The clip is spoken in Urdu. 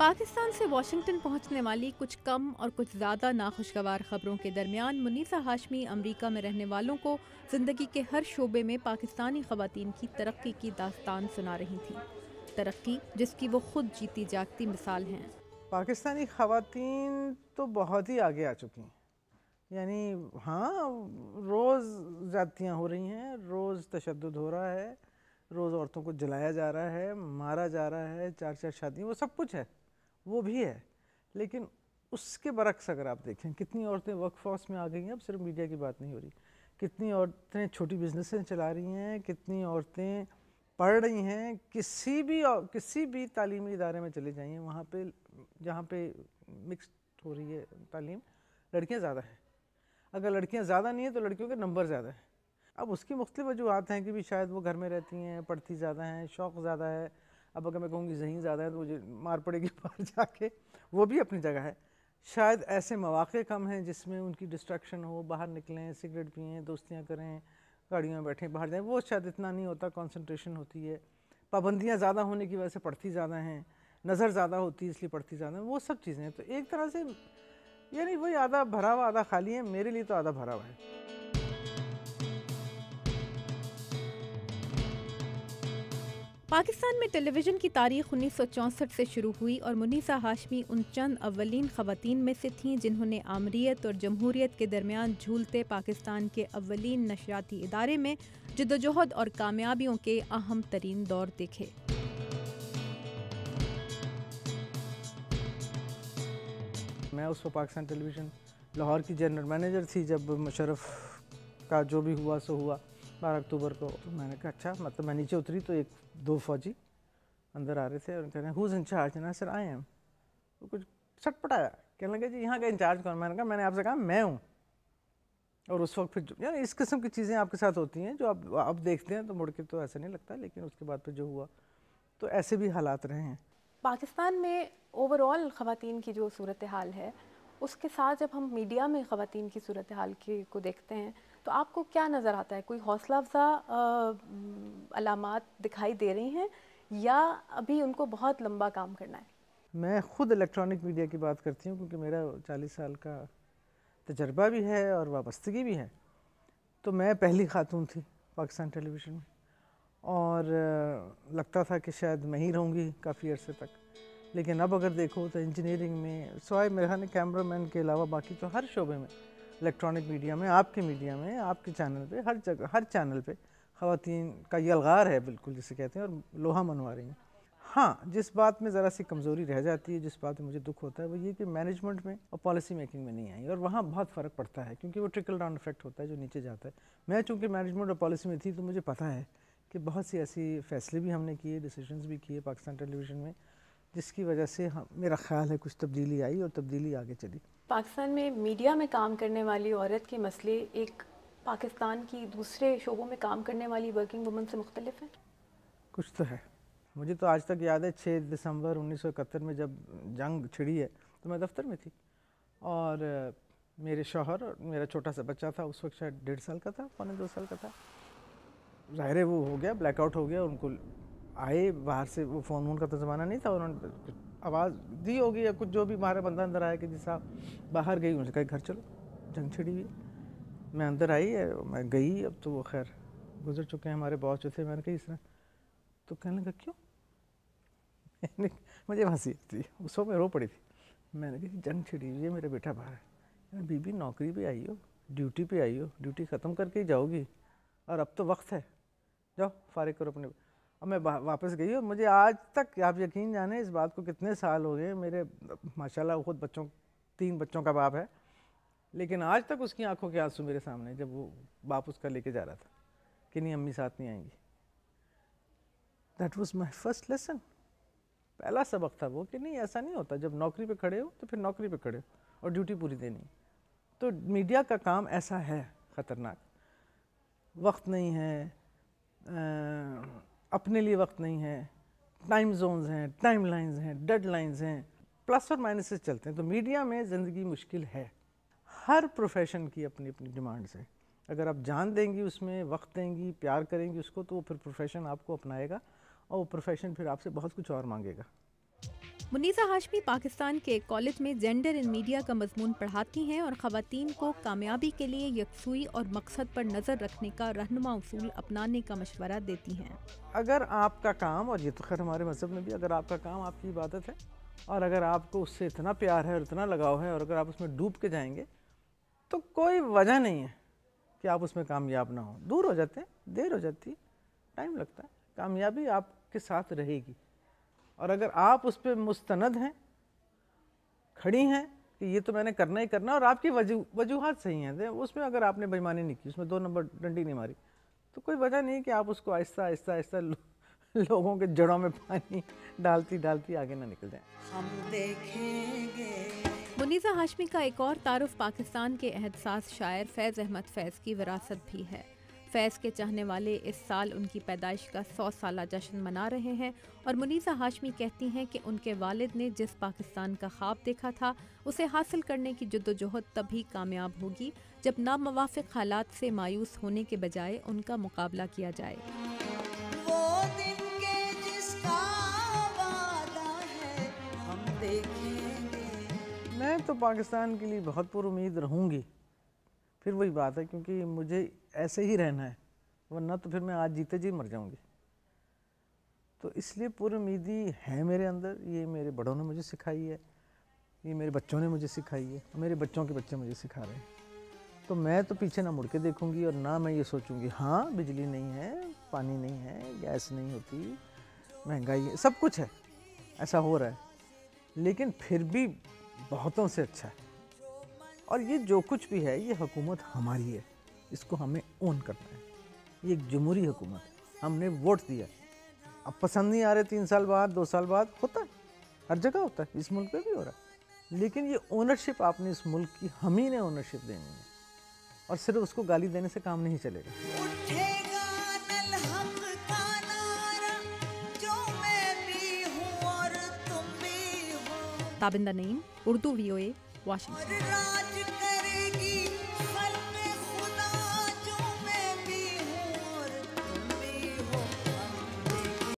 پاکستان سے واشنگٹن پہنچنے والی کچھ کم اور کچھ زیادہ ناخوشگوار خبروں کے درمیان منیسہ ہاشمی امریکہ میں رہنے والوں کو زندگی کے ہر شعبے میں پاکستانی خواتین کی ترقی کی داستان سنا رہی تھیں، ترقی جس کی وہ خود جیتی جاگتی مثال ہیں۔ پاکستانی خواتین تو بہت ہی آگے آ چکی ہیں، یعنی ہاں روز زیادتیاں ہو رہی ہیں، روز تشدد ہو رہا ہے، روز عورتوں کو جلایا جا رہا ہے، مارا جا رہا ہے، چار چار شادیاں، وہ سب کچھ ہے، وہ بھی ہے، لیکن اس کے برعکس اگر آپ دیکھیں کتنی عورتیں ورک فورس میں آ گئی ہیں، اب صرف میڈیا کی بات نہیں ہو رہی، کتنی عورتیں چھوٹی بزنسیں چلا رہی ہیں، کتنی عورتیں پڑھ رہی ہیں، کسی بھی تعلیمی ادارے میں چلے جائیں وہاں پہ جہاں پہ مکسڈ ہو رہی ہے تعلیم، لڑکیاں زیادہ ہیں، اگر لڑکیاں زیادہ نہیں ہیں تو لڑکیوں کے نمبر زیادہ ہیں۔ اب اس کی مختلف وجوہات ہیں کہ بھی شاید وہ گھر میں رہتی ہیں، پڑھتی زیادہ ہیں، شوق زیادہ ہے، اب اگر میں کہوں گی ذہین زیادہ ہے تو مجھے مار پڑے گی باہر جا کے، وہ بھی اپنی جگہ ہے، شاید ایسے مواقع کم ہیں جس میں ان کی ڈسٹریکشن ہو، باہر نکلیں، سگریٹ پئیں، دوستیاں کریں، گاڑیوں میں بیٹھیں، باہر جائیں، وہ شاید اتنا نہیں ہوتا، کنسنٹریشن ہوتی ہے، پابندیاں زیادہ ہونے کی وجہ سے پڑھتی زیادہ ہیں، نظر زیادہ ہوتی ہے اس لیے پڑھتی زیادہ ہیں، وہ سب چیزیں ہیں، تو ایک طرح سے یعنی وہی آدھا بھرا ہوا آدھا خالی ہے، میرے لیے تو آدھا بھرا ہوا ہے۔ پاکستان میں ٹیلی ویژن کی تاریخ 1964 سے شروع ہوئی اور منیسہ ہاشمی ان چند اولین خواتین میں سے تھیں جنہوں نے آمریت اور جمہوریت کے درمیان جھولتے پاکستان کے اولین نشریاتی ادارے میں جدوجہد اور کامیابیوں کے اہم ترین دور دیکھے۔ میں اس وقت پاکستان ٹیلی ویژن لاہور کی جنرل مینیجر تھی جب مشرف کا جو بھی ہوا سو ہوا 12 اکتوبر کو، تو میں نے کہا اچھا، مطلب میں نیچے اتری تو دو فوجی اندر آ رہے تھے اور کہہ رہے ہیں ہوز ان چارج، نا سر آئی ایم، تو کچھ سٹ پٹایا، کہنے لگے جی یہاں کا انچارج کون؟ میں نے کہا میں نے آپ سے کہا میں ہوں، اور اس وقت پھر یعنی اس قسم کی چیزیں آپ کے ساتھ ہوتی ہیں جو آپ دیکھتے ہیں تو مڑ کے تو ایسا نہیں لگتا، لیکن اس کے بعد پھر جو ہوا تو ایسے بھی حالات رہے ہیں۔ پاکستان میں اوور آل خواتین کی جو صورتحال ہے اس کے ساتھ جب ہم میڈیا میں خواتین کی صورتحال کو دیکھتے ہیں تو آپ کو کیا نظر آتا ہے؟ کوئی حوصلہ افزا علامات دکھائی دے رہی ہیں یا ابھی ان کو بہت لمبا کام کرنا ہے؟ میں خود الیکٹرانک میڈیا کی بات کرتی ہوں کیونکہ میرا 40 سال کا تجربہ بھی ہے اور وابستگی بھی ہے، تو میں پہلی خاتون تھی پاکستان ٹیلی ویژن میں، اور لگتا تھا کہ شاید میں ہی رہوں گی کافی عرصے تک، لیکن اب اگر دیکھو تو انجینئرنگ میں سوائے میرے خیال کیمرہ مین کے علاوہ باقی تو ہر شعبے میں، الیکٹرانک میڈیا میں، آپ کے میڈیا میں، آپ کے چینل پہ، ہر جگہ ہر چینل پہ خواتین کا یلغار ہے بالکل جسے کہتے ہیں، اور لوہا منوا رہی ہیں۔ ہاں جس بات میں ذرا سی کمزوری رہ جاتی ہے، جس بات میں مجھے دکھ ہوتا ہے وہ یہ کہ مینجمنٹ میں اور پالیسی میکنگ میں نہیں آئی، اور وہاں بہت فرق پڑتا ہے کیونکہ وہ ٹرکل ڈاؤن افیکٹ ہوتا ہے جو نیچے جاتا ہے۔ میں چونکہ مینجمنٹ اور پالیسی میں تھی تو مجھے پتہ ہے کہ بہت سی ایسی فیصلے بھی ہم نے کیے، ڈیسیژنز بھی کیے پاکستان ٹیلی ویژن میں، جس کی وجہ سے میرا خیال ہے کچھ تبدیلی آئی اور تبدیلی آگے چلی۔ پاکستان میں میڈیا میں کام کرنے والی عورت کے مسئلے ایک پاکستان کی دوسرے شعبوں میں کام کرنے والی ورکنگ وومن سے مختلف ہیں؟ کچھ تو ہے، مجھے تو آج تک یاد ہے 6 دسمبر 1971 میں جب جنگ چھڑی ہے تو میں دفتر میں تھی، اور میرے شوہر اور میرا چھوٹا سا بچہ تھا، اس وقت شاید 1.5 سال کا تھا، پونے 2 سال کا تھا، ظاہر ہے وہ ہو گیا، بلیک آؤٹ ہو گیا، ان کو آئے باہر سے، وہ فون وون کا تو زمانہ نہیں تھا، انہوں نے کچھ آواز دی ہوگی یا کچھ جو بھی ہمارا بندہ اندر آیا کہ جی صاحب باہر گئی، انہوں نے کہا گھر چلو جنگ چھڑی ہوئی، میں اندر آئی ہے، میں گئی، اب تو وہ خیر گزر چکے ہیں ہمارے باس جو تھے، میں نے کہا اس طرح، تو کہنے لگا کیوں؟ مجھے ہنسی تھی، اس وقت میں رو پڑی تھی، میں نے کہا جنگ چھڑی ہوئی ہے، میرا بیٹا باہر ہے، بی بی نوکری پہ آئی ہو، ڈیوٹی پہ آئی ہو، ڈیوٹی ختم کر کے ہی جاؤ گی، اور اب تو وقت ہے، جاؤ فارغ کرو اپنے۔ اب میں واپس گئی اور مجھے آج تک آپ یقین جانیں اس بات کو کتنے سال ہو گئے، میرے ماشاءاللہ خود 3 بچوں کا باپ ہے، لیکن آج تک اس کی آنکھوں کے آنسو میرے سامنے جب وہ باپ اس کا لے کے جا رہا تھا کہ نہیں امی ساتھ نہیں آئیں گی۔ That was my first lesson، پہلا سبق تھا وہ کہ نہیں ایسا نہیں ہوتا، جب نوکری پہ کھڑے ہو تو پھر نوکری پہ کھڑے ہو اور ڈیوٹی پوری دینی۔ تو میڈیا کا کام ایسا ہے خطرناک، وقت نہیں ہے، اپنے لیے وقت نہیں ہے، ٹائم زونز ہیں، ٹائم لائنز ہیں، ڈیڈ لائنز ہیں، پلس اور مائنسز چلتے ہیں، تو میڈیا میں زندگی مشکل ہے، ہر پروفیشن کی اپنی اپنی ڈیمانڈز ہیں، اگر آپ جان دیں گی اس میں، وقت دیں گی، پیار کریں گی اس کو، تو وہ پھر پروفیشن آپ کو اپنائے گا، اور وہ پروفیشن پھر آپ سے بہت کچھ اور مانگے گا۔ منیزہ ہاشمی پاکستان کے ایک کالج میں جینڈر ان میڈیا کا مضمون پڑھاتی ہیں اور خواتین کو کامیابی کے لیے یکسوئی اور مقصد پر نظر رکھنے کا رہنما اصول اپنانے کا مشورہ دیتی ہیں۔ اگر آپ کا کام، اور یہ تو خیر ہمارے مذہب میں بھی، اگر آپ کا کام آپ کی عبادت ہے اور اگر آپ کو اس سے اتنا پیار ہے اور اتنا لگاؤ ہے اور اگر آپ اس میں ڈوب کے جائیں گے تو کوئی وجہ نہیں ہے کہ آپ اس میں کامیاب نہ ہوں۔ دور ہو جاتے ہیں، دیر ہو جاتی ہے، ٹائم لگتا ہے، کامیابی آپ کے ساتھ رہے گی۔ اور اگر آپ اس پہ مستند ہیں، کھڑی ہیں کہ یہ تو میں نے کرنا ہی کرنا، اور آپ کی وجوہات صحیح ہیں، اس میں اگر آپ نے بےایمانی نہیں کی، اس میں 2 نمبر ڈنڈی نہیں ماری، تو کوئی وجہ نہیں کہ آپ اس کو آہستہ آہستہ آہستہ لوگوں کے جڑوں میں پانی ڈالتی آگے نہ نکل جائیں۔ ہم دیکھیں گے۔ منیزہ ہاشمی کا ایک اور تعارف پاکستان کے عہدساز شاعر فیض احمد فیض کی وراثت بھی ہے۔ فیض کے چاہنے والے اس سال ان کی پیدائش کا 100 سالہ جشن منا رہے ہیں اور منیزہ ہاشمی کہتی ہیں کہ ان کے والد نے جس پاکستان کا خواب دیکھا تھا اسے حاصل کرنے کی جدوجہد تبھی کامیاب ہوگی جب ناموافق حالات سے مایوس ہونے کے بجائے ان کا مقابلہ کیا جائے۔ وہ دن کے جس کا وعدہ ہے ہم دیکھیں گے۔ میں تو پاکستان کے لیے بہت پر امید رہوں گی، پھر وہی بات ہے، کیونکہ مجھے ایسے ہی رہنا ہے، ورنہ تو پھر میں آج جیتے جی مر جاؤں گی۔ تو اس لیے پر امیدی ہے میرے اندر، یہ میرے بڑوں نے مجھے سکھائی ہے، یہ میرے بچوں نے مجھے سکھائی ہے، میرے بچوں کے بچے مجھے سکھا رہے ہیں۔ تو میں تو پیچھے نہ مڑ کے دیکھوں گی اور نہ میں یہ سوچوں گی ہاں بجلی نہیں ہے، پانی نہیں ہے، گیس نہیں ہوتی، مہنگائی ہے، سب کچھ ہے، ایسا ہو رہا ہے، لیکن پھر بھی بہتوں سے اچھا ہے۔ اور یہ جو کچھ بھی ہے یہ حکومت ہماری ہے، اس کو ہمیں اون کرنا ہے۔ یہ ایک جمہوری حکومت ہے، ہم نے ووٹ دیا، اب پسند نہیں آ رہے 3 سال بعد 2 سال بعد، ہوتا ہے، ہر جگہ ہوتا ہے، اس ملک پہ بھی ہو رہا ہے، لیکن یہ اونرشپ آپ نے اس ملک کی ہم ہی نے اونرشپ دینی ہے، اور صرف اس کو گالی دینے سے کام نہیں چلے گا۔ اٹھے گا الحق کا نعرہ جو میں بھی ہوں اور تم بھی ہو، تابندہ نعیم، اردو VOA، واشنگٹن۔ اور راج کرے گی